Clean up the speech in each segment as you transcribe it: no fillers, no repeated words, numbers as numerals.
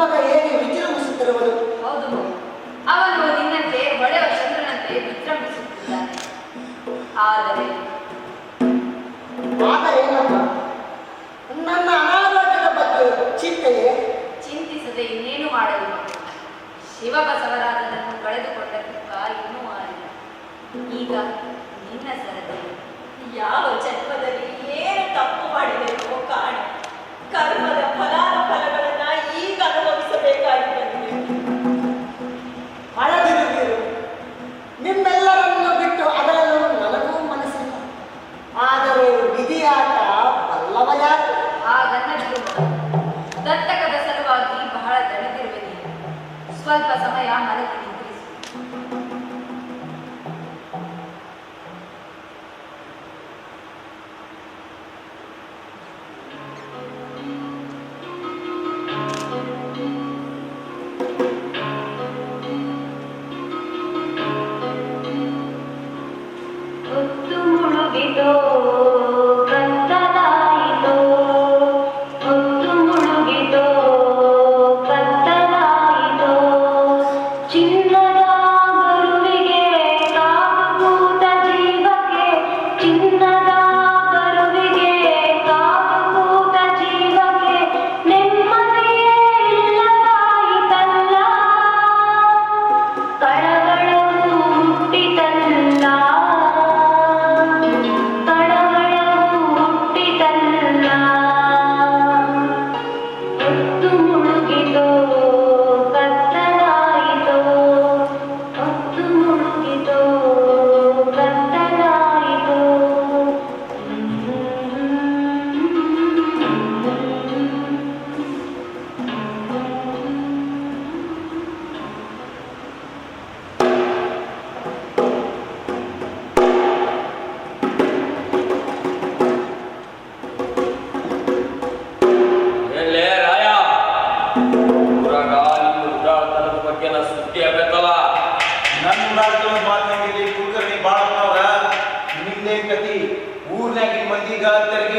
ಮಗ ಹೇಗೆ ವಿಜೃಂಭಿಸುತ್ತಿರುವುದು? ಹೌದು, ಅವನು ನಿನ್ನಂತೆ ಹೊಳೆವ ಚಂದ್ರನಂತೆ ವಿಜೃಂಭಿಸುತ್ತಿದ್ದಾನೆ. ಆದರೆ ಏನಪ್ಪ, ನನ್ನ ಅನಾರೋಗ್ಯದ ಬಗ್ಗೆ ಚಿಂತೆಯೇ? ಚಿಂತಿಸದೆ ಇನ್ನೇನು ಮಾಡಲು? ಶಿವಬಸವರಾಜನನ್ನು ಕಳೆದುಕೊಂಡ ದುಃಖ ಇನ್ನೂ ಆಗಿಲ್ಲ. ಈಗ ನಿನ್ನ ಸರದಿ ಯಾವ ಜನ್ಮದಲ್ಲಿ ಏನು ತಪ್ಪು ಮಾಡಿದೆಯೋ ಕಾಣ. ಕರ್ಮದ ಫಲಾನುಫಲಗಳನ್ನ ಈಗ ಅನುಭವಿಸಬೇಕಾಗಿ ಬಂದಿದೆ. ಅಳದಿರುತ್ತೀರು. ನಿಮ್ಮೆಲ್ಲರನ್ನು ಬಿಟ್ಟು ಅಗಲಲು ನನಗೂ ಮನಸ್ಸಿಲ್ಲ. ಆದರೆ ವಿಧಿಯಾಟ ಬಲ್ಲವ ಯಾರು? ಹಾಗನ್ನದಿರು. ದತ್ತಕದ ಸಲುವಾಗಿ ಬಹಳ ದಣಿದಿರುವೆ ನೀನು. ಸ್ವಲ್ಪ ಸಮಯ ಮಲಗಿ ನಿದ್ರಿಸು. ಹೊತ್ತು ಮುಳುಗಿದೋ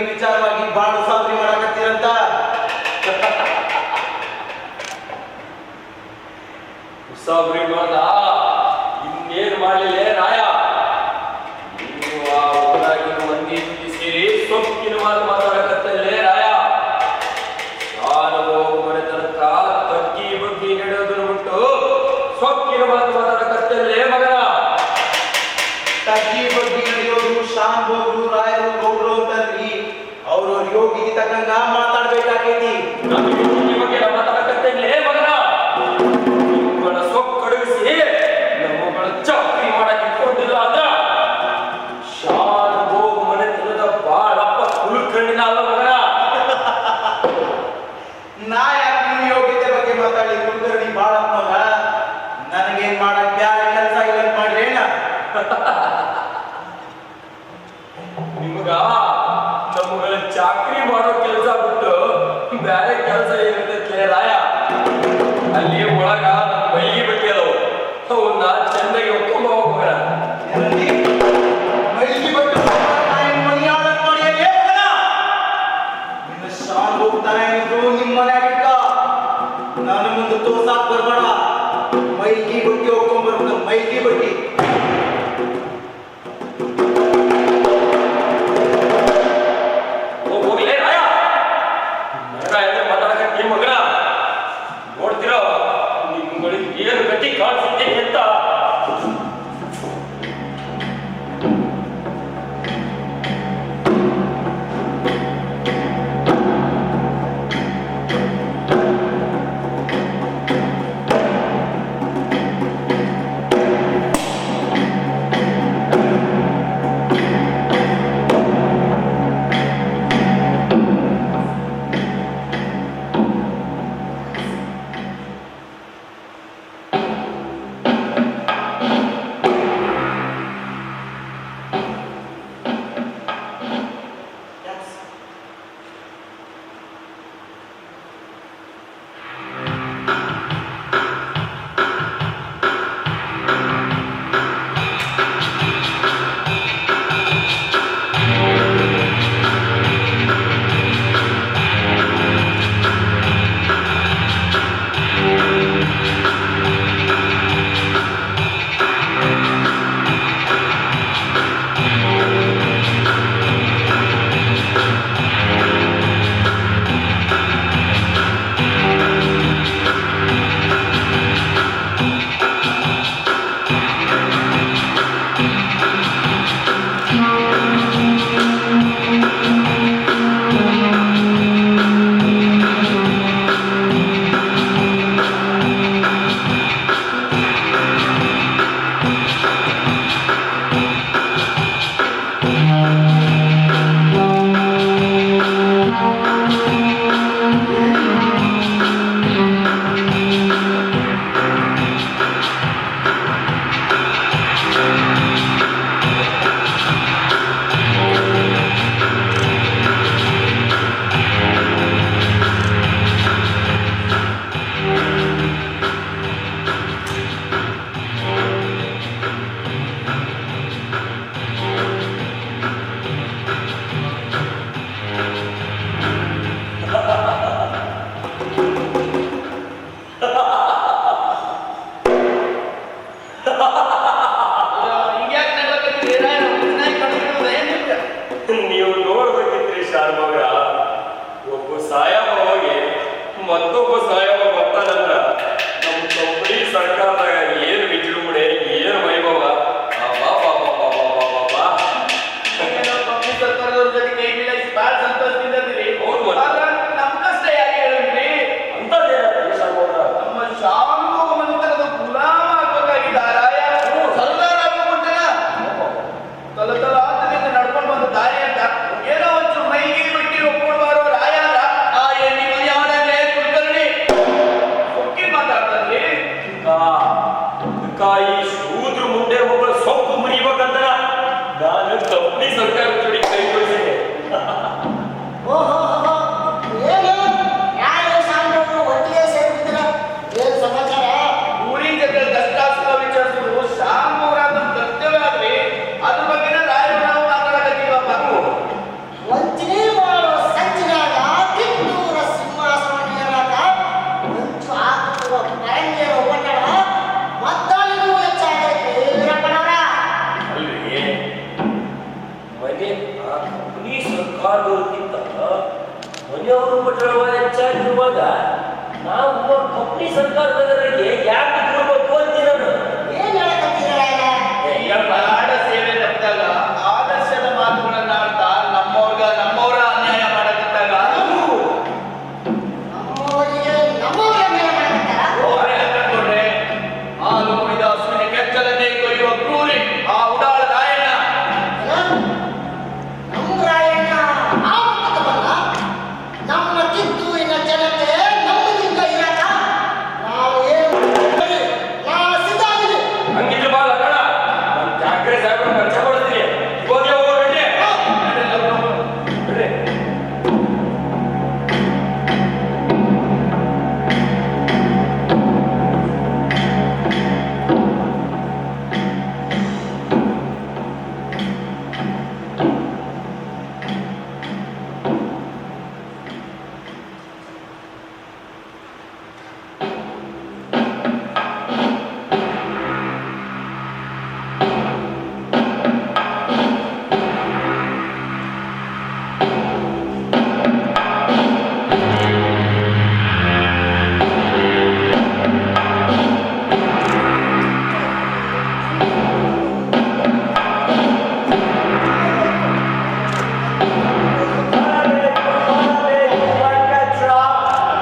ವಿಚಾರವಾಗಿ ಬಾಳು ಸಾಧನೆ ಮಾಡಕತ್ತೀರಂತ. ಸಾಬ್ರಿ ಮಾಡ ಇನ್ನೇನು ಮಾಡಲಿಲ್ಲ ರಾಯ. ನೀವು ಆ ಊರಾಗಿನ ಮಂದಿ ಸೇರಿ ಸೊಕ್ಕಿನ ಮಾತು ಮಾತಾಡಕತ್ತಲ್ಲೇ ರಾಯ. ನಾನು ಹೋಗು ಮನೆ ತನಕ ತಗ್ಗಿ ಬಗ್ಗಿ ನಡೆಯೋದನ್ನು ಬಿಟ್ಟು ಸೊಕ್ಕಿನ ಮಾತು ಮಾತಾಡಕತ್ತಲ್ಲೇ ಮಗನ. ತಗ್ಗಿ ಬಗ್ಗಿ ನಡೆಯೋದು ಶಾನ್ ಹೋಗ್ರು ರಾಯರು ಗೌಡ್ರು ಅಂತಂದ್ರಿ. ಅವ್ರವ್ರ ಯೋಗಿಗೆ ತಕ್ಕಂಗ ಮಾತಾಡ್ಬೇಕಾಗೈತಿ. ನಮಗೆ ಬಗ್ಗೆ ಮಾತಾಡಕತ್ತಲ್ಲೇ ಮಗನ. ನಿಮ್ಮಗಳ ಸೊಕ್ಕಡುಗಿಸಿ ನಮ್ಮಗಳ ಚಾಕ್ರಿ ಮಾಡಕ್ಕೆ ಇಟ್ಕೊಂಡಿಲ್ಲ ಅಂದ್ರ ಶಾನ್ ಹೋಗು ಮನೆ ತನದ ಬಾಳಪ್ಪ ಕುಲಕರ್ಣಿನ ಅಲ್ಲ ಮಗನ. ನಾ ಯಾಕೆ ನಿಮ್ಮ ಯೋಗ್ಯತೆ ಬಗ್ಗೆ ಮಾತಾಡಿ ಕುಲಕರ್ಣಿ ಬಾಳಪ್ಪನವ್ರ ನನಗೇನ್ ಮಾಡಕ್ ಬ್ಯಾರೆ ಕೆಲಸ ಇಲ್ಲ ಅಂತ ಮಾಡ್ರಿ ಏನ? ನಿಮಗ ನಮ್ಮಗಳ ಚಾಕ್ರಿ ಮಾಡೋ ಕೆಲಸ ಬಿಟ್ಟು ಬೇರೆ ಕೆಲಸ ಏನಿರ್ತೈತೆ ರಾಯ. ಅಲ್ಲಿ ಒಳಗ ನಮ್ಮ ಮೈಲಿ ಬಟ್ಟೆ ಅದಾವು, ಅವನ್ನ ಚೆನ್ನಾಗಿ ಒಪ್ಕೊಂಡ್ ಹೋಗ್ಬೇಡ. ಮೈಲಿ ಬಟ್ಟೆ ಮನಿ ಆಡಕ್ ಮಾಡಿ ನಿನ್ನ ಶಾನ್ ಹೋಗ್ತಾನೆ ಇದ್ರು ನಿಮ್ಮ ಮನ್ಯಾಗ ಇಟ್ಟ. ನಾನು ಮುಂದೆ ತೋರ್ಸಾಕ್ ಬರ್ಬೇಡ. ಮೈಲಿ ಬಟ್ಟೆ ಹೋಗ್ಕೊಂಡ್ ಬರ್ಬೇಕು. ಮೈಲಿ ಬಟ್ಟೆ ಹೋಗ್ಲೇ ರಾಯ. ನಗ ಎದ್ರೆ ಮಾತಾಡಕತ್ತಿ ಮಗನ. ನೋಡ್ತಿರೋ ನಿಮ್ಗಳಿಗೆ ಏನು ಗಟ್ಟಿ ಕಾಣಿಸುತ್ತೆ ಅಂತ. ಮತ್ತೊಬ್ಬ ಸಾಯವ ಬರ್ತಾನಂದ್ರ ನಮ್ಮ ಕಂಪನಿ ಸರ್ಕಾರದಾಗ ಏನು ವಿಜೃಂಭಣೆ ಏನು ವೈಭವ ಏನೋ ಕಂಪ್ನಿ ಸರ್ಕಾರದವ್ರ ಜೊತೆ ಕೈ ಮಿಲಾಯಿಸಿ ಬಹಳ ಸಂತೋಷದಿಂದ ಇದ್ದೀರಿ. ಹೌದು. ಆದ್ರೆ ನಮ್ಮ ಕಷ್ಟ ಯಾಕೆ ಹೇಳಿದ್ರಿ? ನಮ್ಮ ಶಾಂಭವ ಮಂತ್ರದ ಗುಲಾಮ ಆಗ್ಬೇಕಾಗಿದ್ದಾರಾಯ ಸರ್ದಾರ ಆಗ್ಬಿಟ್ಟನ ತಲತಲಾಂತದಿಂದ ನಡ್ಕೊಂಡು ಬಂದ ದಾರಿ ಅಂತ ಏನೋ ಒಂಚೂರು ಮೈಗೆ ಬಿಟ್ಟಿ ಒಪ್ಕೊಂಡು ಬರೋ ರಾಯ ಆ ಎಣ್ಣಿ ಮನೆಯವನೇ ಕುಲಕರ್ಣಿ ಒಕ್ಕಿ ಮಾತಾಡ್ತಾರ್ರಿ. ಕಾಯಿ ಶೂದ್ರ ಮುಂದೆ ಒಬ್ಬ ಸೊಪ್ಪು ಮುರಿಬೇಕಂತ ನಾನು ಕಂಪನಿ ಸರ್ಕಾರ ಜೋಡಿ ಕೈ ಜೋಡಿಸಿದೆ. ಓಹೋ ಏನು ಯಾರು ಸಾಂಬ್ರವರು ಒಟ್ಟಿಗೆ ಸೇರಿದ್ರ ಏನು ಸಮಾಚಾರ? ಊರಿನ ಜೊತೆ ಕಷ್ಟ ವಿಚಾರಿಸಿದ್ರು ಶಾಂಭವರಾದ ಕರ್ತವ್ಯ ಆದ್ರಿ ಅದ್ರ ಬಗ್ಗೆ ರಾಯರು ನಾವು ಮಾತಾಡಕತ್ತೀವಪ್ಪ. ವಂಚನೆ ಮಾಡೋ ಸಂಚಿನಾಗ ಕಿತ್ತೂರ ಸಿಂಹಾಸನ ಏರಾಕ ಮುಂಚು ಹಾಕುವ ಮರಂಗೇರ ಒಬ್ಬಣ್ಣಳ ಮತ್ತಾಳಿಗೂ ಹೆಚ್ಚಾಗೈತೆ ವೀರಪ್ಪನವರ. ಅಲ್ರಿ ಮನೆ ಆ ಕಂಪನಿ ಸರ್ಕಾರದವ್ರಿಗಿಂತ ಮನೆಯವರು ಪಟ್ಟಣವ ಹೆಚ್ಚಾಗಿರುವಾಗ ನಾವು ಕಂಪನಿ ಸರ್ಕಾರದವರಿಗೆ ಯಾಕೆ ಕೊಡ್ಬೇಕು ಅಂತೀನಿ ನಾನು. ಏನ್ ಹೇಳಕತ್ತೀರ? ನಾಡ ಸೇವೆ ತಪ್ಪಿದಾಗ ಆದರ್ಶದ ಮಾತುಗಳನ್ನ ಆಡ್ತಾ ನಮ್ಮವ್ರ ಅನ್ಯಾಯ ಮಾಡಕತ್ತಾಗ ನಮ್ಮವರಿಗೆ ನಮ್ಮವರ ಮೇಲೆ ಮಾಡಕತ್ತಾರ? ನೋಡ್ರೆ ಹಾಲು ಕುಡಿದ ಹಸುವಿನ ಕೆಚ್ಚಲನ್ನೇ ಕೊಯ್ಯುವ ಕ್ರೂರಿ ಆ ಉಡಾಳ ರಾಯಣ್ಣ. ನಮ್ಮ ರಾಯಣ್ಣ ಆವತ್ತ ಬಂದ ನಮ್ಮ ಕಿತ್ತೂರಿನ ಜನತೆ ನಮ್ಮದಿಂದ ಇರಾಕ ನಾವು ಏನು ನಾ ಸಿದ್ಧ ಆಗಿದ್ದೀವಿ. ಹಂಗಿದ್ರೆ ಬಾ ಲಗಣ ನಾನು ಠಾಕ್ರೆ ಸಾಹೇಬ್ರ ಪರಿಚಯ ಮಾಡ್ತೀನಿ. ಹೋಗಿ ಹೋಗ್ಬಿಡ್ರಿ ಬಿಡ್ರಿ.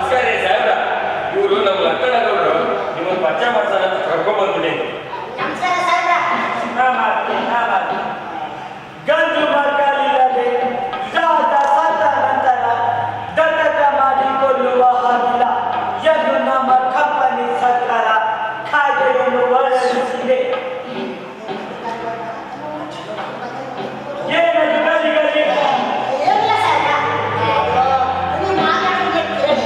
ಸರಿ ಸಾಹೇಬ್ರ ಇವರು ನಮ್ಮ ಲಕ್ಕಣದವರು ನಿಮ್ಮನ್ನು ಪರಿಚಯ ಮಾಡ್ತಾನೆ ಅಂತ ಕರ್ಕೊಂಡ್ಬಂದ್ಬಿಡಿ. ನಮಸ್ಕಾರ ಸಾಹೇಬ್ರ. ಗಂಜು ಮಕ್ಕಳಿಲ್ಲದೆ ರಾಜ ಸತ್ತ ನಂತರ ದತ್ತಕ ಮಾಡಿಕೊಳ್ಳುವ ಹಾಗಿಲ್ಲ ಎಂದು ನಮ್ಮ ಕಂಪನಿ ಸರ್ಕಾರ ಕಾಯ್ದೆಯನ್ನು ಹೊರಡಿಸಿದೆ. ಏನದು ಗಲಿಗಲಿ? ಏನಿಲ್ಲ ಸಾಹೇಬ್ರ, ನೀವು ಮಾತಾಡೋದನ್ನ ಕೇಳಿ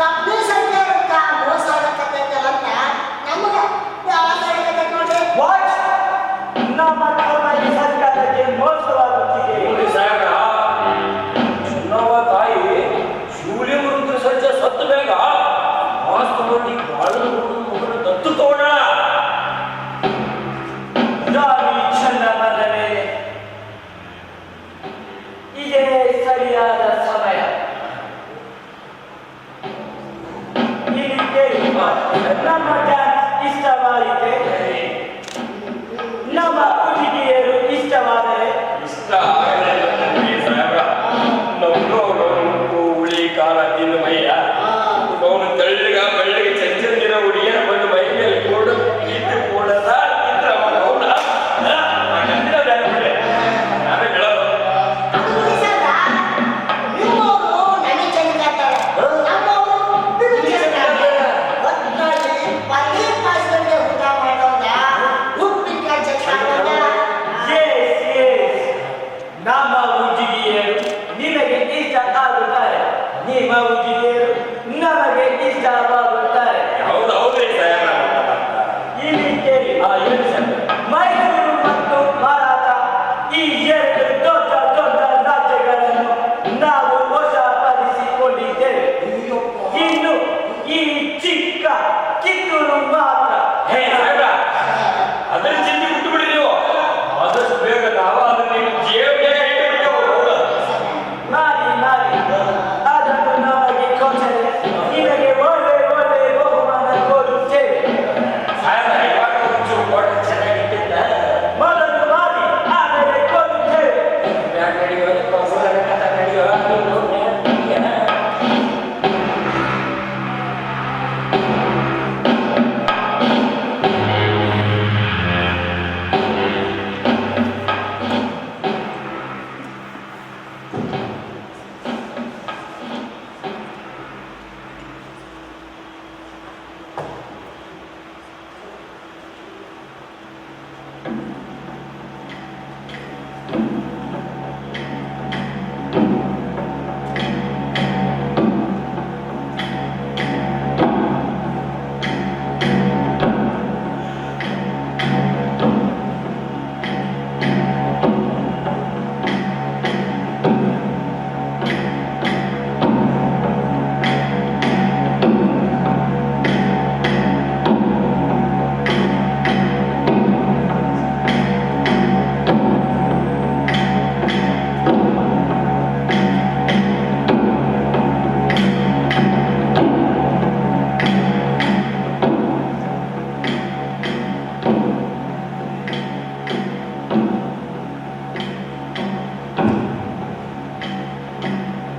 ಕಂಪ್ನಿ ಸರ್ಕಾರಕ್ಕ ಮೋಸ ಆಗಕತ್ತೈತಲ್ಲ ಅಂತ ನಮಗೆ ಆಸೆ ಆಗಕತ್ತೈತೆ ನೋಡ್ರಿ. ವಾಟ್? ನಮ್ಮ ಕಂಪನಿ ಸರ್ಕಾರಕ್ಕೆ ಮೋಸವಾಗುತ್ತಿದೆ. ನೋಡಿ ಸಾಹೇಬ್ರ ಚಿನ್ನವ್ವ ತಾಯಿ ಶಿವಲಿಂಗ ಸಜ್ಜ ಸತ್ತು ಬೇಗ ಮಾಸ್ಕ್ ಮಾಡಿ ಬಾಳು ಮಗನ ದತ್ತು ತಗೊಂಡ. ರಾಣಿ ಚೆನ್ನಮ್ಮನವರೇ, ಇದೇ ಸರಿಯಾದ ಸಮಯ. ಇದಕ್ಕೆ ನಮ್ಮ ಡ್ಯಾನ್ಸ್ ಇಷ್ಟವಾಯಿತೆ, ನಮ್ಮ ಹುಡುಗಿಯರು ಇಷ್ಟವಾದರೆ ಇಷ್ಟ ಆಗಲಿಲ್ಲ ನನಗೆ ಸಾಹೇಬ್ರ. ನಮ್ದು ಅವನು ಹುಳಿ ಖಾರ ತಿಂದು ಮೈಯ ಅವನು ತೆಳ್ಳಗ ಬೆಳ್ಳಗೆ ಚಂಚಂದಿರೋ ಹುಡುಗಿಯ ಬಂದು ಮೈ ಮೇಲೆ ಕೊಡು ಇದ್ದು ಕೊಡದ ಇದ್ರೆ ಅವನು ಅವನ ನಾವೇ ಹೇಳೋದು. ಅದು ಸಾಹೇಬ್ರ, ನಿಮ್ಮವರು ನನಗೆ ಚೆಂದಾಡ್ತಾರೆ, ನಮ್ಮವರು ನಿಮಗೆ ಚೆಂದಾಡ್ತಾರೆ. ಒಟ್ನಲ್ಲಿ ಪದೇ ಪಾಸ್ಗಳಿಗೆ ಊಟ ಮಾಡೋದ ಉಪ್ಪಿನಕಾಯಿ ಚೆಂದಾಡೋದ. ಎಸ್ ಎಸ್, ನಮ್ಮ ಹುಡುಗಿಯರು ನಿಮಗೆ ಇಷ್ಟ ಆಗುತ್ತಾರೆ. ನಿಮ್ಮ ಹುಡುಗಿಯರು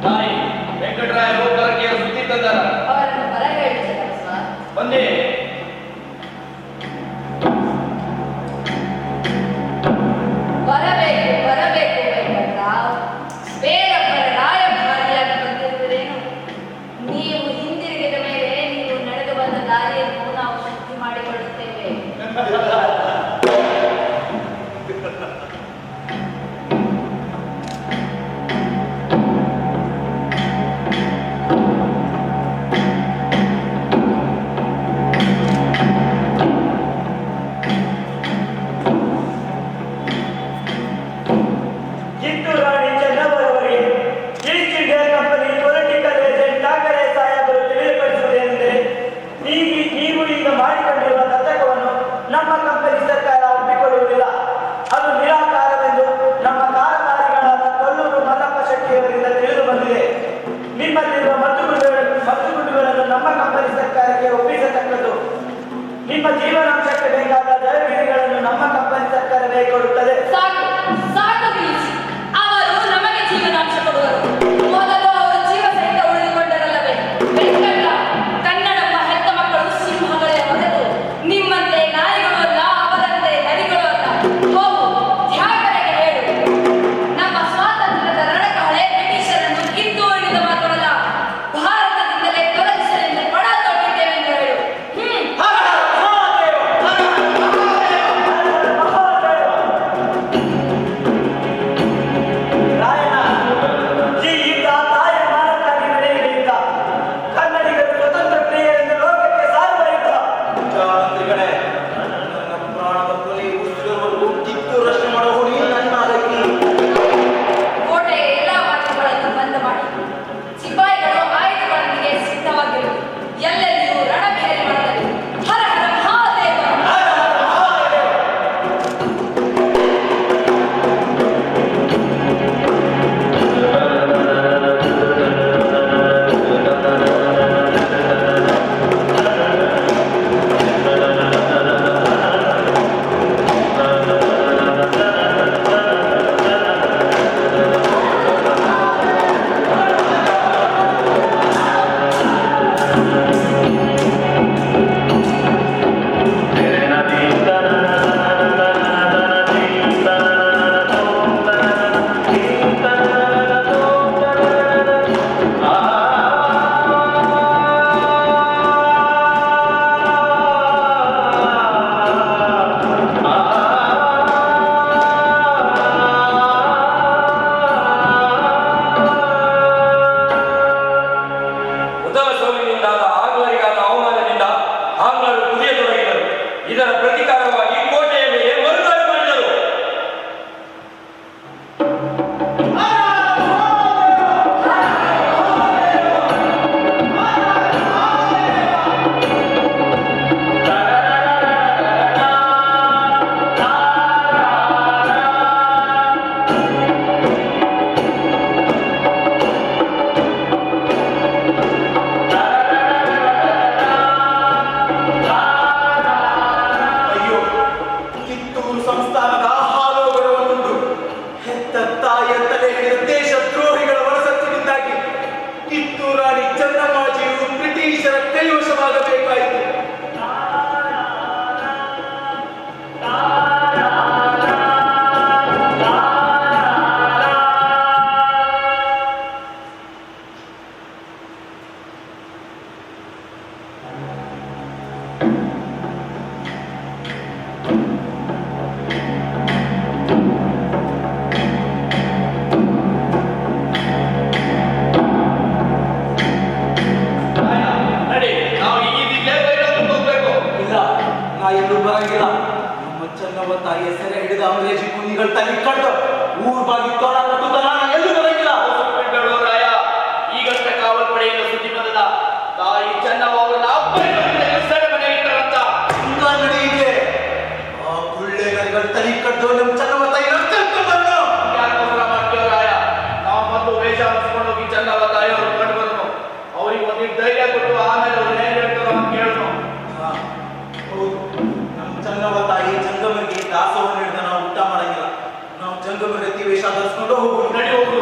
ತಾಯಿ ವೆಂಕಟರಾಯರು ಹೊರಗೆ ಸುದ್ದಿ ತಂದಾರ. ಅವರನ್ನು ಬರ ಹೇಳಿ ಚನ್ನಬಸವ. ಬನ್ನಿ. ಬರಬೇಕು ಬರಬೇಕು ವೆಂಕಟರಾವ್. ಬೇರೊಬ್ಬರ ರಾಯಭಾರಿಯಾಗಿ ಬಂದಿರುವುದೇನು? ನೀವು ಹಿಂದಿರುಗಿದ ಮೇಲೆ ನೀವು ನಡೆದು ಬಂದ ದಾರಿಯನ್ನು ನಾವು ಶಕ್ತಿ ಮಾಡಿಕೊಳ್ಳುತ್ತೇವೆ. ಕಿತ್ತೂರು ರಾಣಿ ಚೆನ್ನಮ್ಮರವರಿಗೆ East India Company political agent Thackeray ಸಾಹೇಬರು ತಿಳಿಯಪಡಿಸುವುದೇನೆಂದರೆ ನೀವು ಈಗ ಮಾಡಿಕೊಂಡಿರುವ ದತ್ತಕವನ್ನು ನಮ್ಮ ಕಂಪನಿ ಸರ್ಕಾರ ಒಪ್ಪಿಕೊಳ್ಳುವುದಿಲ್ಲ. ಅದು ನಿರಾಕಾರವೆಂದು ನಮ್ಮ ಕಾರವಾರಿಗಳಾದ ಕೊಲ್ಲೂರು ಮಲ್ಲಪ್ಪ ಶೆಟ್ಟಿಯವರಿಂದ ತಿಳಿದು ಬಂದಿದೆ. ನಿಮ್ಮಲ್ಲಿರುವ ಮದ್ದುಗುಂಡುಗಳನ್ನು ನಮ್ಮ ಕಂಪನಿ ಸರ್ಕಾರಕ್ಕೆ ಒಪ್ಪಿಸತಕ್ಕದ್ದು. ನಿಮ್ಮ ಜೀವನಾಂಶಕ್ಕೆ ಬೇಕಾದ ಜಯಗಿರಿಗಳನ್ನು ನಮ್ಮ ಕಂಪನಿ ಸರ್ಕಾರವೇ ಕೊಡುತ್ತದೆ. ಸಾಕು ಸಾಕು ನಿಲ್ಲಿಸಿ. ಅವರು ನಮಗೆ ಜೀವನಾಂಶ ಕೊಡುವರು. ಮೊದಲು ಅವರು ಜೀವ ಸಹಿತ ಉಳಿದುಕೊಂಡರಲ್ಲವೇ ವೆಂಕಟ. ಕನ್ನಡಮ್ಮ ಹೆತ್ತ ಮಕ್ಕಳು ಸಿಂಹಗಳೇ ಹೊರತು ನಿಮ್ಮಂತೆ ನಾಯಿಗಳು ಅಲ್ಲ, ಅವರಂತೆ ನರಿಗಳು ಅಲ್ಲ. ಹೋಗು ತ್ಯಾಗರಿಗೆ ಹೇಳು, ನಮ್ಮ ಸ್ವಾತಂತ್ರ್ಯದ ರಣಕಹಳೆ ಬ್ರಿಟಿಷರನ್ನು ಕಿತ್ತೂರಿನಿಂದ ಮಾತ್ರವಲ್ಲ ಭಾರತದಿಂದಲೇ ತೊಲಗಿಸಲೆಂದು ಪಣ ತೊಟ್ಟಿದ್ದೇವೆಂದು ಹೇಳು. ರಾಯಣ್ಣ, ಈ ಯುದ್ಧ ತಾಯ ಮಾನಕ್ಕಾಗಿ ನಡೆಯುವ ಯುದ್ಧ. ಕನ್ನಡಿಗರು ಸ್ವತಂತ್ರ ಪ್ರಿಯರೆಂದು ಲೋಕಕ್ಕೆ ಸಾರುವ ಯುದ್ಧ. ಮಂತ್ರಿಗಳೇ, ನನ್ನ ಪ್ರಾಣದ ಕೊನೆ ಉಸಿರುವವರೆಗೂ ಕಿತ್ತು ರಕ್ಷಣೆ ಮಾಡೋ ಹೊಣೆ ನನ್ನ ಆಗೈತಿ. ಕೋಟೆಯ ಎಲ್ಲಾ ಮಾರ್ಗಗಳನ್ನು ಬಂದ್ ಮಾಡಿ ಸಿಪಾಯಿಗಳು ಆಯುಧಗಳೊಂದಿಗೆ ಸಿದ್ಧವಾಗಿರು. ಎಲ್ಲೆಲ್ಲಿಯೂ ರಣಭೇರಿ ಮಾಡಲಿ. ಹರ ಹರ ಮಹಾದೇವ. ಮೊದಲ ಸೋಲಿನಿಂದಾದ ಆಂಗ್ಲರಿಗಾದ ಅವಮಾನದಿಂದ ಆಂಗ್ಲರು ಕುದಿಯತೊಡಗಿದರು. ಇದರ ಪ್ರತಿಕಾರವಾಗಿ ಕೋಟೆಯ ಮೇಲೆ ಮರುದಾಳಿ ಮಾಡಿದರು. ಅಯ್ಯೋ, ಕಿತ್ತೂರು ಸಂಸ್ಥಾನದ ಹಾಲೋಗರವನ್ನುಂಡು ಹೆತ್ತ ತಾಯಿಯ ತಲೆ ಹಿಡಿದ ದೇಶದ್ರೋಹಿಗಳ ಒಳಸತ್ತಿನಿಂದಾಗಿ ಕಿತ್ತೂರು ರಾಣಿ ಚೆನ್ನಮ್ಮಾಜಿಯು ಬ್ರಿಟಿಷರ ಕೈವಶವಾಗಬೇಕಾಯಿತು. ತಾಯಿಯ ಸೆರೆ ಹಿಡಿದ ಅಂಗ್ರೇಜಿ ಕುನಿಗಳ ತಲೆ ಕಡ್ದು ಊರ್ ಬಾಗಿ ತೋಳ ಕೊಟ್ಟುತ್ತಾನ ಎಲ್ಲೂ ಬರಂಗಿಲ್ಲ. ಬೇಡೋ ರಾಯ, ಈಗಷ್ಟೇ ಕಾವಲ್ ಪಡೆಯಿಂದ ಸುದ್ದಿ ಬಂದದ. ತಾಯಿ ಚೆನ್ನವ ಅವರನ್ನ ಸೆರೆ ಮನೆ ಇಟ್ಟರಂತ. ಹಿಂಗ ನಡೆಯಿದೆ. ಆ ಗುಳ್ಳೆ ನರಿಗಳ ತಲೆ ಕಡ್ದು ನಮ್ ಚೆನ್ನವ ತಾಯಿ ಬಂದು ಯಾಕೋಸ್ಕರ ಮಾಡ್ತೀವ ರಾಯ? ನಾವು ಮೊದಲು ವೇಷ ಹಾಕಿಸ್ಕೊಂಡು ಹೋಗಿ ಚೆನ್ನವ ತಾಯಿ ಅವ್ರು ಕಂಡು ಬಂದ್ರು. ಅವ್ರಿಗೆ ಒಂದಿಟ್ಟು ಧೈರ್ಯ ಕೊಟ್ಟು ಆಮೇಲೆ ಅವ್ರು ಏನ್ ಹೇಳ್ತಾರೋ ಅಂತ ಕೇಳಿದ್ರು. ಹೌದು, ನಮ್ ಚೆನ್ನವ ತಾಯಿ ಜಂಗಮರಿಗೆ ದಾಸವನ್ನು ಹಿಡಿದ ನಾವು ಊಟ ಮಾಡಂಗಿಲ್ಲ. ನಾವು ಜಂಗಮರ ಎತ್ತಿ ವೇಷ ಧರಿಸ್ಕೊಂಡು ಹೋಗುದು. ನಡಿ ಹೋಗುದು.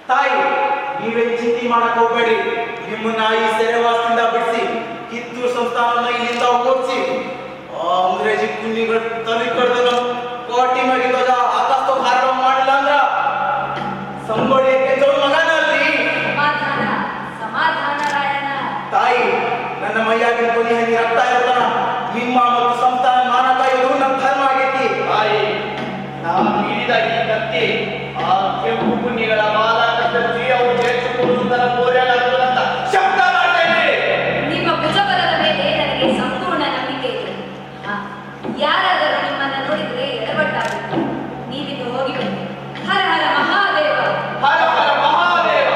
ತಾಯಿ, ನೀವೇ ಚಿಂತೆ ಮಾಡಕ್ ಹೋಗ್ಬೇಡಿ. ನಿಮ್ಮನ್ನ ಈ ಸೆರೆವಾಸದಿಂದ ಬಿಡಿಸಿ ಕಿತ್ತೂರು ಸಂಸ್ಥಾನ ಇಲ್ಲಿಂದ ಓಡಿಸಿ ಆ ಅಂಗ್ರೇಜಿ ಕುನ್ನಿಗಳ ತಲೆ ಕಡ್ದನು ಕೋಟಿ ಮ್ಯಾಗಿ ಧ್ವಜ ಆಕಾಶ ಹಾರಾಟ ಮಾಡಿಲ್ಲ ಅಂದ್ರ ಸಂಗೊಳ್ಳಿಯಕ್ಕೆ ಜೋಡ್ ಮಗನಲ್ಲಿ ಸಮಾಧಾನ ಸಮಾಧಾನ ರಾಯಣ್ಣ. ತಾಯಿ ನನ್ನ ಮೈಯಾಗಿನ ಕೊನೆ ಹನಿ ರಕ್ತ ಇರ್ತಾನ ನಿಮ್ಮ ಮತ್ತು ಸಂಸ್ಥಾನ ಮಾನ ಕಾಯೋದು ನಮ್ಮ ಧರ್ಮ ಆಗೈತಿ. ತಾಯಿ ನಾವು ನೀಡಿದ ಈ ಕತ್ತಿ ಆ ಕೆಂಪು ಕುನ್ನಿಗಳ ಬಾಲ ಕತ್ತರಿಸಿ ಅವು ಜೇಸುಕೊಳ್ಳುವುದರ ಪೋರಾಡುವುದಂತ ಶಬ್ದ ಮಾಡ್ತೇನೆ. ನಿಮ್ಮ ಭುಜಬಲದ ಮೇಲೆ ನನಗೆ ಸಂಪೂರ್ಣ ನಂಬಿಕೆ ಇದೆ. ಹಾ, ಯಾರಾದರೂ ನಿಮ್ಮನ್ನ ನೋಡಿದ್ರೆ ಎಡವಟ್ಟಾಗುತ್ತೆ. ನೀವಿನ್ನು ಹೋಗಿ ಬನ್ನಿ. ಹರ ಹರ ಮಹಾದೇವ. ಹರ ಹರ ಮಹಾದೇವ.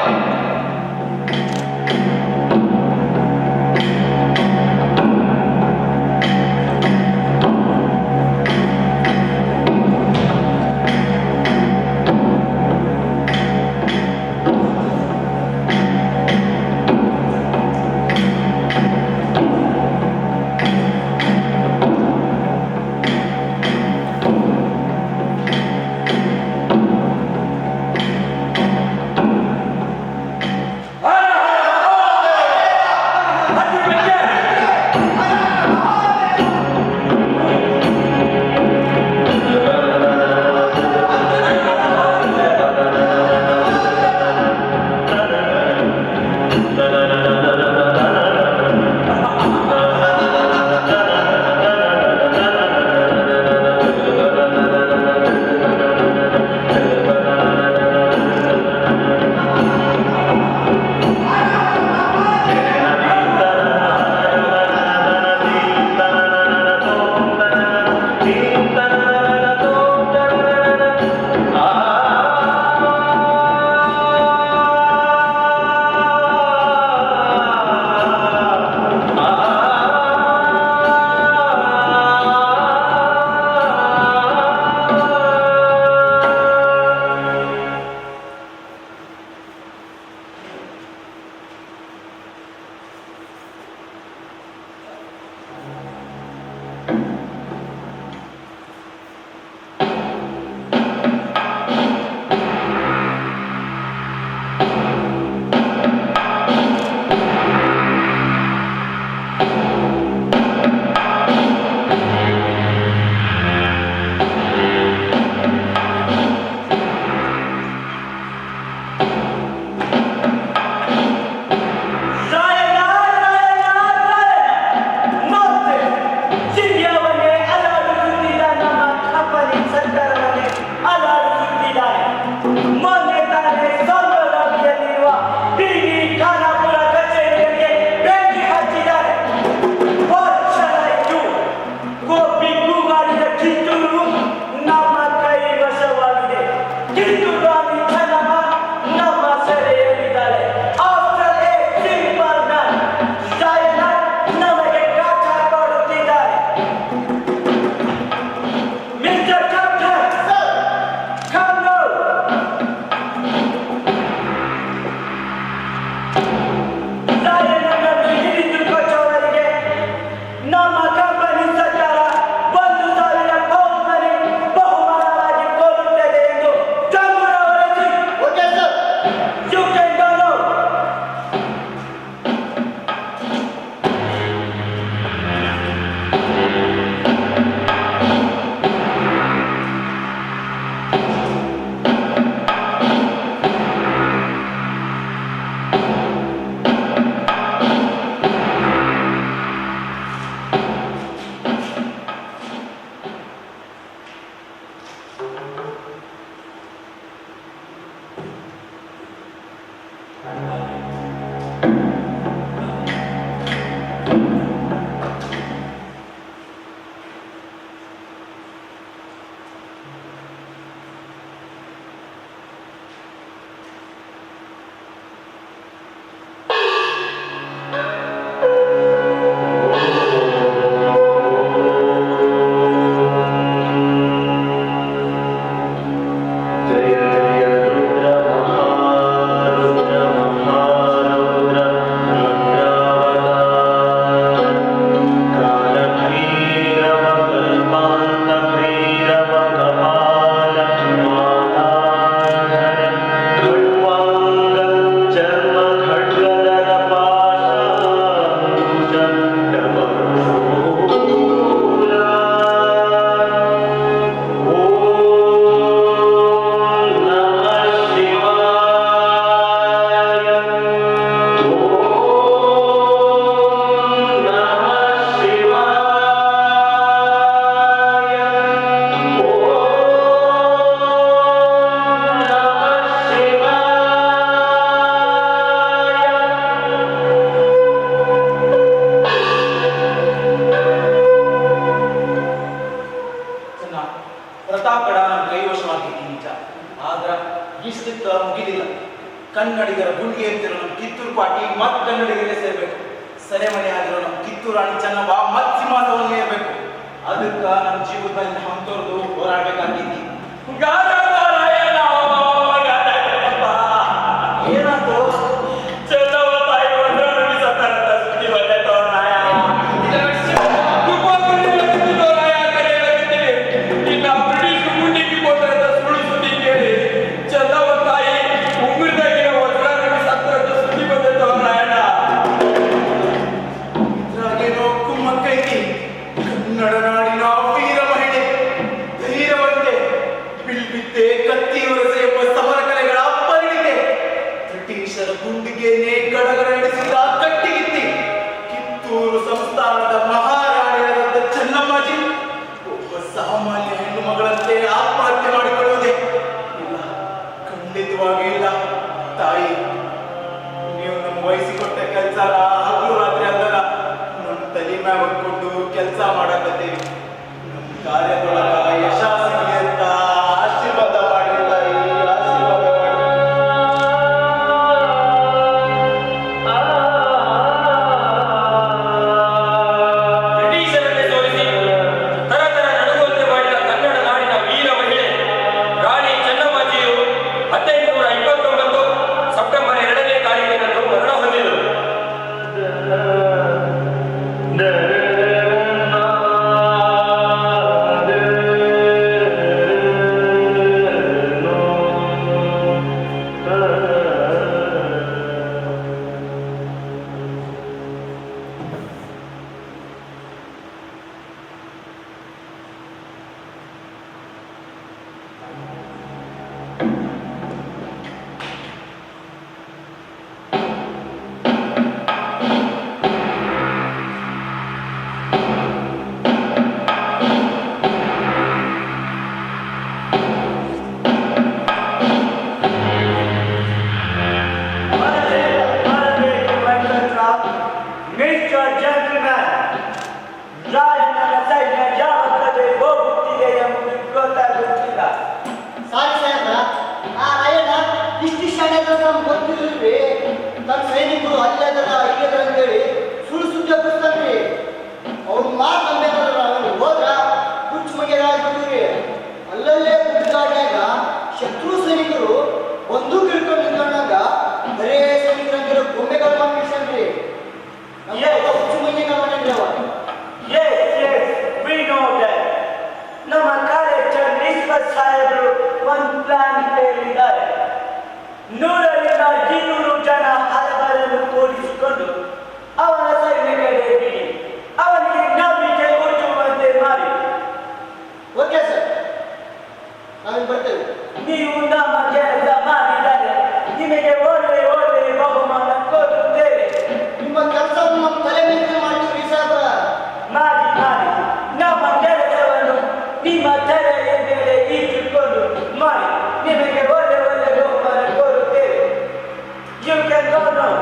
जय जय रुद्र महारुद्र महा ಕನ್ನಡಿಗರ ಗುಂಡಿಗೆ ಅಂತಿರೋ ನಮ್ಮ ಕಿತ್ತೂರು ಪಾಟಿ ಮತ್ ಕನ್ನಡಿಗರಿಗೆ ಸೇರ್ಬೇಕು. ಸೆರೆಮನೆ ಆಗಿರೋ ನಮ್ಮ ಕಿತ್ತೂರು ರಾಣಿ ಚೆನ್ನಮ್ಮ ಮತ್ ಸಿಂಹಾಸನವನ್ನು ಏರ್ಬೇಕು. ಅದಕ್ಕ ನಮ್ಮ ಜೀವನದಲ್ಲಿ ಹೊಂದೋರ್ದು ಹೋರಾಡ್ಬೇಕಾಗಿದ್ದಿ. ಏನಾಯ್ತು? ಚೆನ್ನಮ್ಮ ತಾಯಿ ಒಂದರಲ್ಲಿ ಸತ್ತಾರಂತ ಸುದ್ದಿ ಬಂದೈತೋ ರಾಯ. ಇನ್ನ ಬ್ರಿಟಿಷ್ ಮುಂಡಿಗೆ ಕೊಟ್ಟಂತ ಸುಳ್ಳು ಸುದ್ದಿ ಕೇಳಿ ಚೆನ್ನಮ್ಮ ತಾಯಿ ಉಂಗುರದಾಗಿರೋ ಒಂದರಲ್ಲಿ ಸತ್ತಾರಂತ ಸುದ್ದಿ ಬಂದೈತೋ ರಾಯಣ್ಣ. ಇದ್ರಾಗೇನೋ ಕುಮ್ಮಕ್ಕೈತಿ. ಕನ್ನಡ ನಾಡಿನ ವೀರ ಮಹಿಳೆ, ಧೈರ್ಯವಂತೆ, ಬಿಲ್ಬಿದ್ದೆ, ಕತ್ತಿ ವರಸೆ ಎಂಬ ಸಮರ ಕಲೆಗಳ ಪರಿಣಿತೆ, ಬ್ರಿಟಿಷರ ಗುಂಡಿಗೆಯನ್ನೇ ಗಡಗಡ ನಡೆಸಿದ ಕಟ್ಟಿಗಿತ್ತಿ, ಕಿತ್ತೂರು ಸಂಸ್ಥಾನದ ಮಹಾರಾಣಿಯಾದ ಚೆನ್ನಮ್ಮಾಜಿ ಒಬ್ಬ ಸಾಮಾನ್ಯ ಹೆಣ್ಣು ಮಗಳಂತೆ ಆತ್ಮಹತ್ಯೆ ಮಾಡಿಕೊಳ್ಳುವುದೇ ಇಲ್ಲ, ಖಂಡಿತವಾಗಿ ಇಲ್ಲ. ತಾಯಿ, ನೀವು ನಮ್ಮ ವಹಿಸಿಕೊಟ್ಟ ಕೆಲಸ ಹಗಲು ರಾತ್ರಿ ಅಲ್ಲಲ್ಲ, ನಮ್ಮ ತಲೆ ಮ್ಯಾಗ ಹೊತ್ಕೊಂಡು ಕೆಲಸ ಮಾಡಕತ್ತೀವಿ. ನಮ್ಮ ಕಾರ್ಯದೊಳಗ ಯಶಸ್ಸಿಗೆ ಅಂತ ಆಶೀರ್ವಾದ ಮಾಡಿ ತಾಯಿ, ಆಶೀರ್ವಾದ ಮಾಡಿ. ಬ್ರಿಟಿಷರನ್ನೇ ಸೋಲಿಸಿ ತರತರ ನಡುಗುವಂತೆ ಮಾಡಿದ ಕನ್ನಡ ನಾಡಿನ ವೀರ ಮಹಿಳೆ ರಾಣಿ ಚೆನ್ನಮ್ಮಾಜಿಯು 1829 ಸೆಪ್ಟೆಂಬರ್ 2ನೇ ತಾರೀಕಿನಂದು ಮರಣ ಹೊಂದಿದರು. Mr. Gentleman, ರಾಜನ ಸೈನ್ಯ ಯಾವ ಕಡೆ ಹೋಗುತ್ತಿದೆ ಎಂಬುದು ಗೊತ್ತಾಗುತ್ತಿಲ್ಲ. ಸಾರಿ ಸಾಹೇಬ್ರ, ಆ ರಾಯಣ್ಣ ಇಷ್ಟು ಶಾಣೆಗಳು ನಮ್ಗೆ ಗೊತ್ತಿರಲ್ರಿ. ತನ್ನ ಸೈನಿಕರು ಅಲ್ಲದರ ಇಲ್ಲದರ ಅಂತೇಳಿ ಸುಳ್ಳು ಸುದ್ದಿ ಹಬ್ಬಿಸ್ತಾನ್ರಿ. ಅವ್ರ ಮಾತು ನಂಬೇಕಲ್ಲ, ಅವನು ಹೋದ್ರ ಹುಚ್ಚು ಮಗೆರಾಗ್ಬಿಟ್ಟಿವ್ರಿ. ಅಲ್ಲಲ್ಲೇ ಗುಡ್ಡಗಾಡ್ಯಾಗ ಶತ್ರು ಸೈನಿಕರು ಒಂದು ಗಿಳ್ಕೊಂಡು ನಿಂತ್ಕೊಂಡಾಗ ಬರೇ ಸೈನಿಕರಂಗಿರೋ ಗೊಂಬೆಗಳ ಮಾಡ್ಬಿಡ್ಸನ್ರಿ. ಹುಚ್ಚು ಮಗೆಗಳ ಮಾಡಂಗ್ರಿ ಅವ. Yes, yes, we know that. ನಮ್ಮ ಕಾಲೇಜರ್ ನಿಸ್ಬತ್ ಸಾಹೇಬರು ಒಂದು ಪ್ಲಾನ್ ಹೇಳಿದ್ದಾರೆ. 100ರಿಂದ 200 ಜನ ಹಲವರನ್ನು ಕೂಡಿಸಿಕೊಂಡು ಅವನ ಸೈನ್ಯ ಕಡೆ ಬಿಡಿ, ಅವನಿಗೆ ನಂಬಿಕೆ ಹುಟ್ಟುವಂತೆ ಮಾಡಿ. ಓಕೆ ಸರ್, ನಾವಿಲ್ಲಿ ಬರ್ತೇವೆ. ನೀವು ನಮ್ಮ ಕೆಲಸ ಮಾಡಿದರೆ ನಿಮಗೆ ಒಳ್ಳೆ ಒಳ್ಳೆ ಬಹುಮಾನ ಕೊಡುತ್ತೇವೆ. ನಿಮ್ಮ ಕೆಲಸವನ್ನು ನಮ್ಮ ತಲೆ ಮೇಲೆ ಮಾಡ್ತೀವಿ ಸಾಹೇಬ್ರ. ಮಾಡಿ ಮಾಡಿ ನಮ್ಮ ಕೆಲಸವನ್ನು ನಿಮ್ಮ ತಲೆಯ ಮೇಲೆ ಇಟ್ಟುಕೊಂಡು ಮಾಡಿ, ನಿಮಗೆ ಒಳ್ಳೆ ಒಳ್ಳೆ ಬಹುಮಾನ ಕೊಡುತ್ತೇವೆ. You can go now.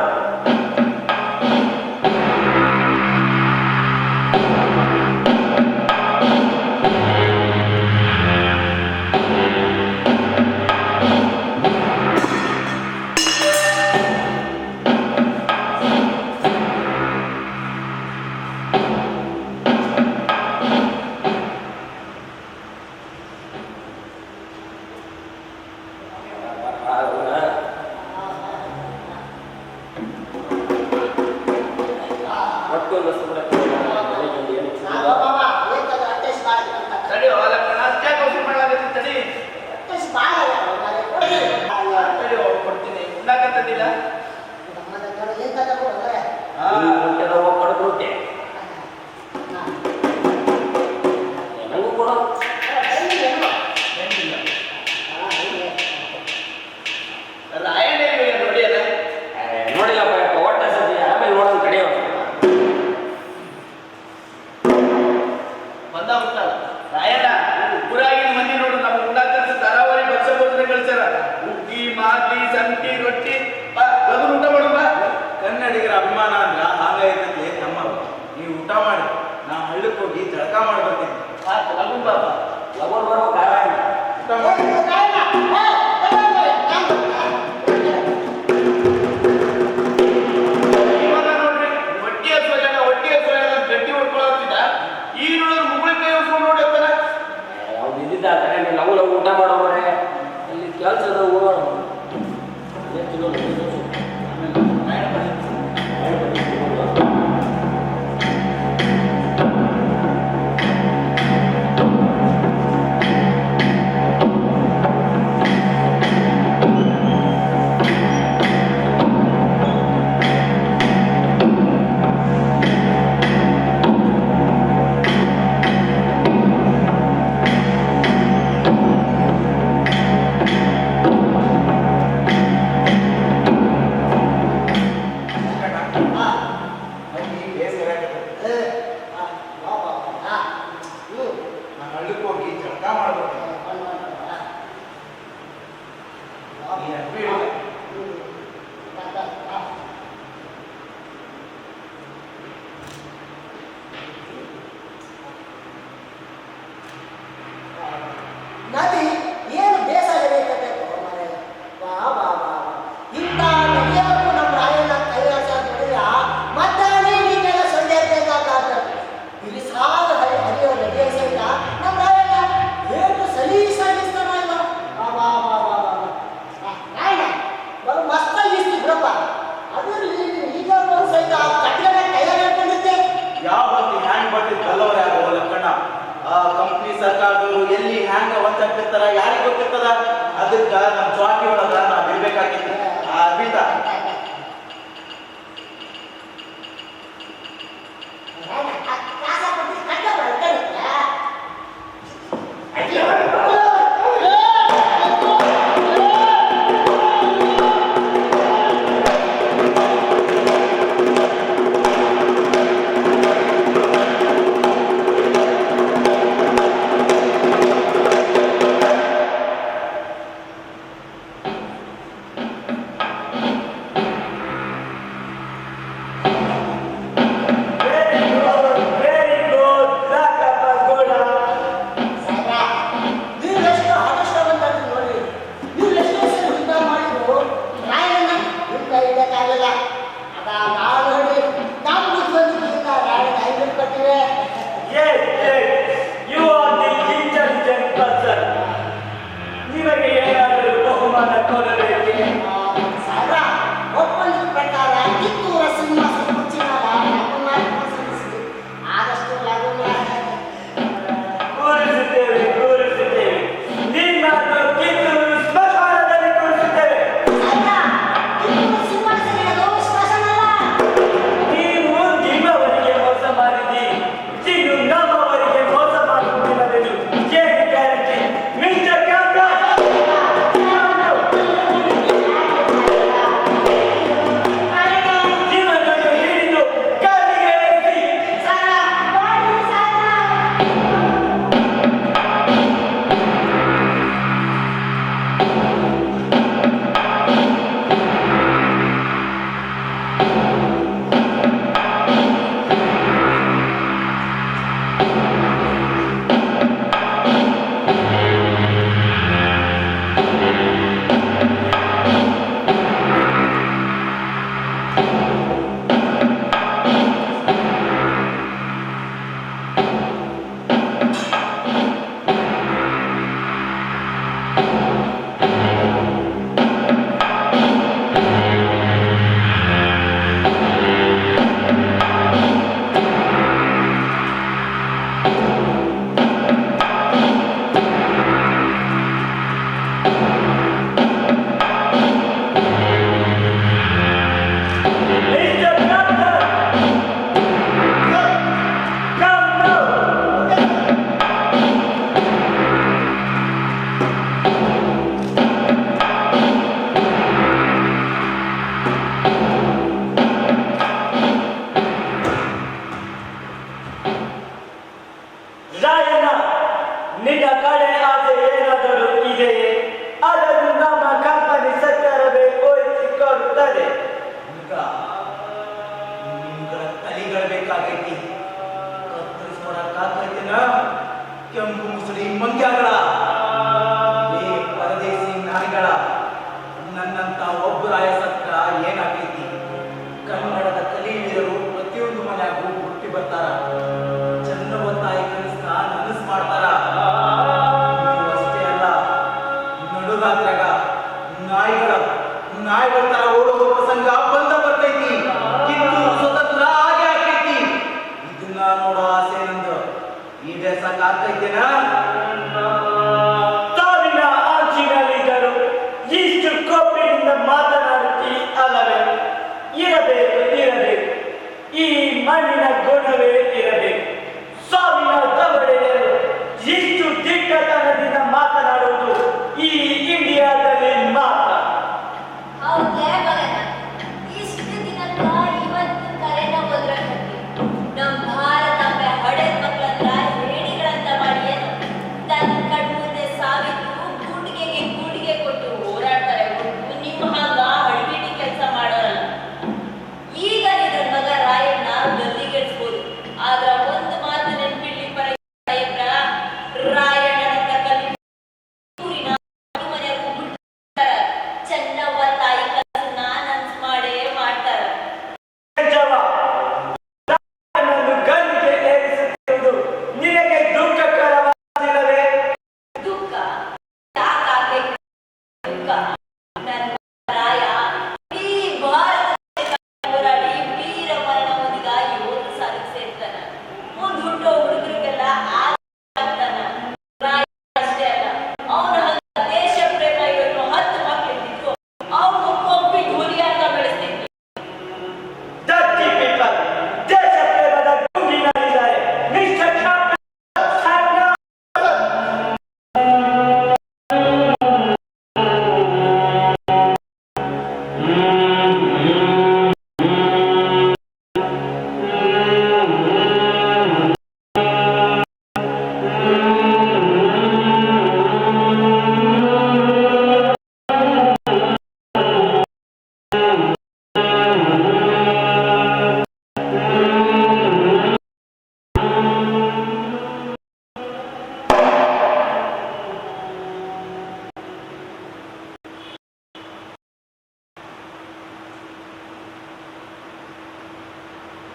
ಮತ್ತೊಂದು ಸುಮ್ಮನೆ ತಡಿ, ಅವಳ ಅಷ್ಟೇ ಕೋಸಿ ಮಾಡಲಾಗುತ್ತೆ. ತಡಿ ತಡಿ, ಕೊಡ್ತೀನಿ. ಉಣ್ಣಾಕಂತದಿಲ್ಲ. ಕಡ್ಬಿಟ್ಟೆ ನನಗೂ ಕೂಡ ರಾಯಣ್ಣ ನೋಡಿ ಅಲ್ಲ, ನೋಡಿಲ್ಲಪ್ಪ, ಒಟ್ಟ ಸತಿ ಆಮೇಲೆ ನೋಡೋಣ ಕಡಿಯೋ. ಬಂದ ಉಂಟಲ್ಲ ರಾಯಣ್ಣ, ಊರಾಗಿನ ಮಂದಿ ನೋಡು ನಮ್ಮ ಉಣ್ಣಾಕಂತ ತರಾವರಿ ಭಕ್ಷ್ಯ ಭೋಜನ ಕಳ್ಸ್ಯಾರ. ಹುಗ್ಗಿ, ಮಾದ್ಲಿ, ಸಂತಿ, ರೊಟ್ಟಿ, ಬಾ ಲಘು ಊಟ ಮಾಡು ಬಾ. ಕನ್ನಡಿಗರ ಅಭಿಮಾನ ಅಂದ್ರ ಹಾಗ ಇರ್ತೈತಿ. ಆ ಕಂಪ್ನಿ ಸರ್ಕಾರದವರು ಎಲ್ಲಿ ಹ್ಯಾಂಗ ವಂಚಾಗ್ತಿರ್ತಾರ ಯಾರಿಗೆ ಗೊತ್ತಿರ್ತದ. ಅದಕ್ಕ ನಮ್ಮ ಚಾಕಿ ಒಳಗ ನಾವ್ ಇರ್ಬೇಕಾಗಿತ್ತು. ಅರ್ಬಿತ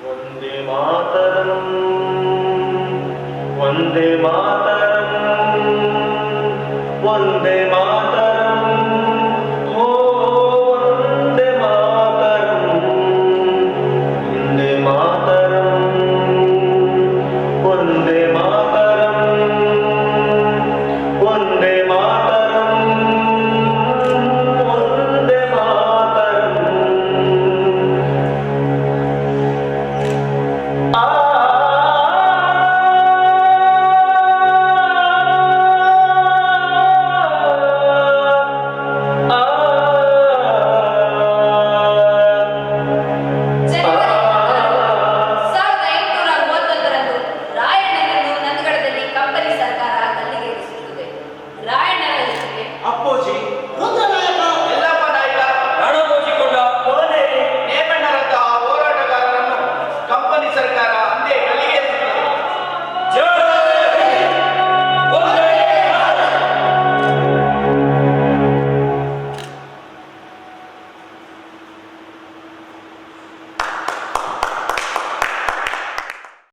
ವಂದೇ ಮಾತರಂ ವಂದೇ ಮಾತರಂ ವಂದೇ ಮಾತರಂ